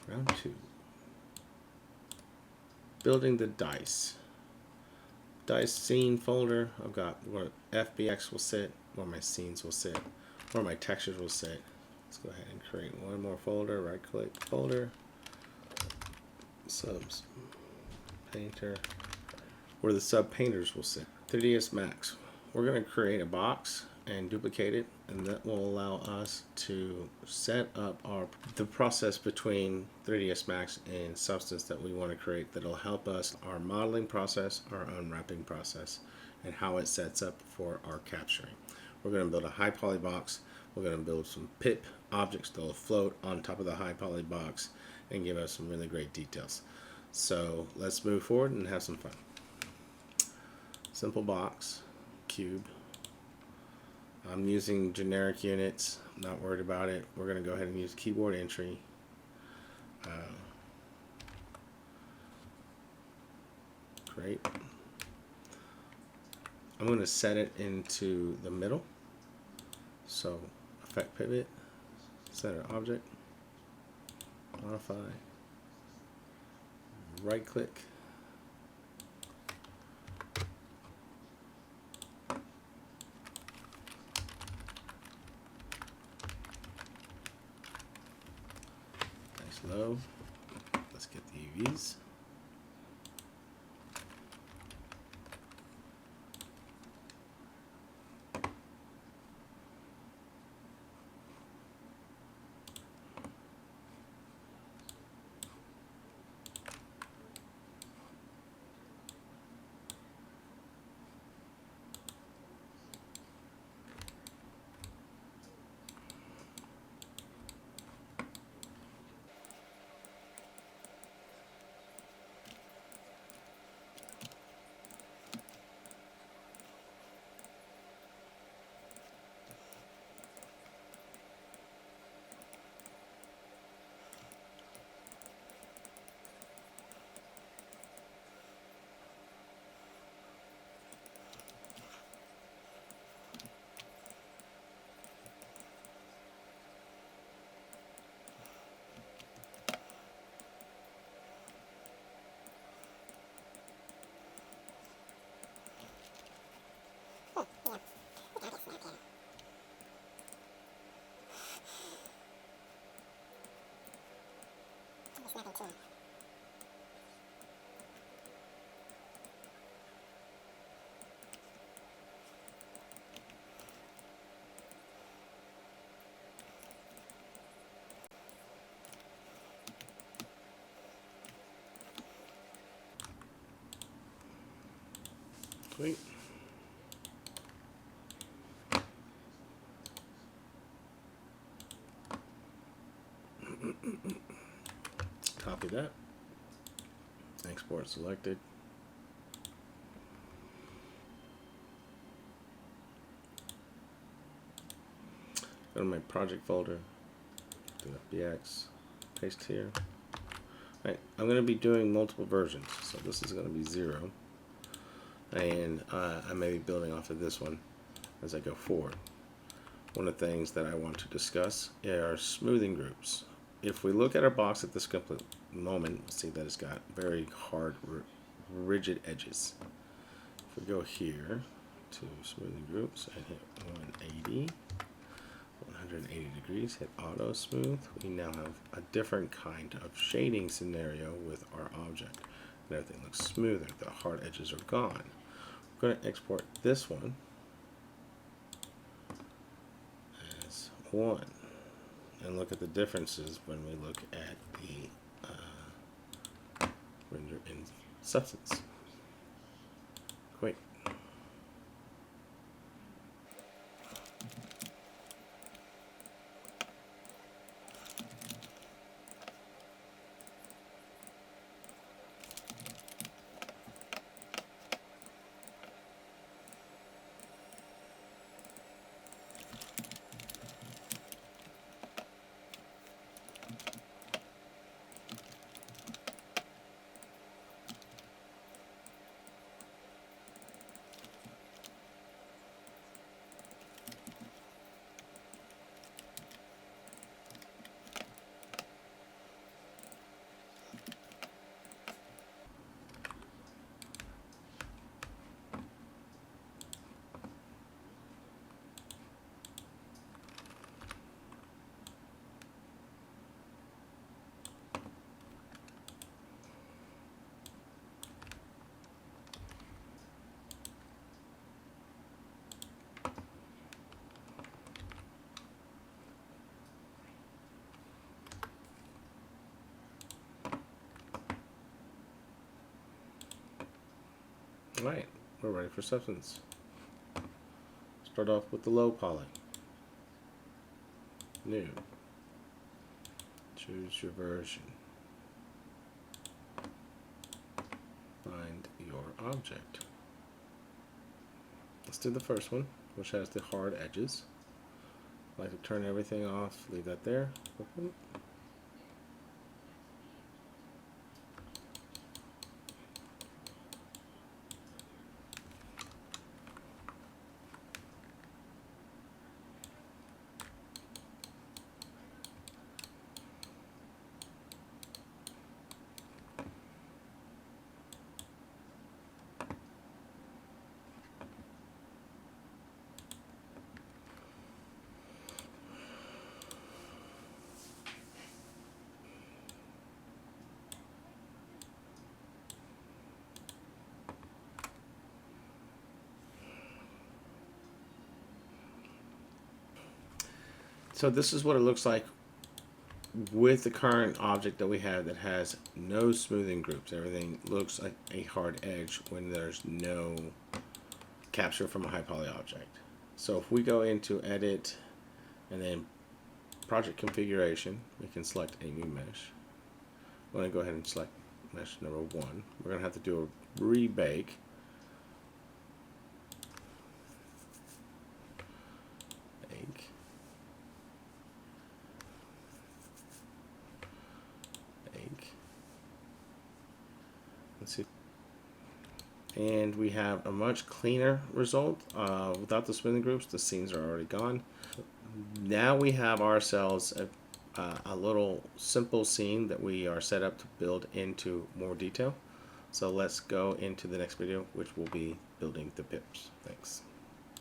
Round 2. Building the dice. Dice scene folder. I've got where FBX will sit, where my scenes will sit, where my textures will sit. Let's go ahead and create one more folder. Right click folder. Subs. Painter. Where the sub painters will sit. 3ds Max. We're going to create a box and duplicate it, and that will allow us to set up the process between 3ds Max and Substance that we want to create. That'll help us our modeling process, our unwrapping process, and how it sets up for our capturing. We're going to build a high poly box. We're going to build some pip objects that will float on top of the high poly box and give us some really great details. So let's move forward and have some fun. Simple box, cube. I'm using generic units, I'm not worried about it. We're going to go ahead and use keyboard entry. Great. I'm going to set it into the middle. So effect pivot, center object, modify, right click, low. Let's get the UVs. Sweet. Copy that. Export selected. Go to my project folder. Do FBX. Paste here. Right. I'm going to be doing multiple versions, so this is going to be 0. And I may be building off of this one as I go forward. One of the things that I want to discuss are smoothing groups. If we look at our box at this complete moment, we'll see that it's got very hard, rigid edges. If we go here to smoothing groups and hit 180 degrees, hit auto smooth, we now have a different kind of shading scenario with our object. And everything looks smoother, the hard edges are gone. We're going to export this one as 1 and look at the differences when we look at the render in Substance. Great. Alright, we're ready for substance. Start off with the low poly. New. Choose your version. Find your object. Let's do the first one, which has the hard edges. I like to turn everything off, leave that there. Open. So this is what it looks like with the current object that we have that has no smoothing groups. Everything looks like a hard edge when there's no capture from a high poly object. So if we go into edit and then project configuration, we can select a new mesh. I'm going to go ahead and select mesh number 1. We're going to have to do a rebake. Let's see. And we have a much cleaner result. Without the smoothing groups, the scenes are already gone. Now we have ourselves a little simple scene that we are set up to build into more detail. So let's go into the next video, which will be building the pips. Thanks.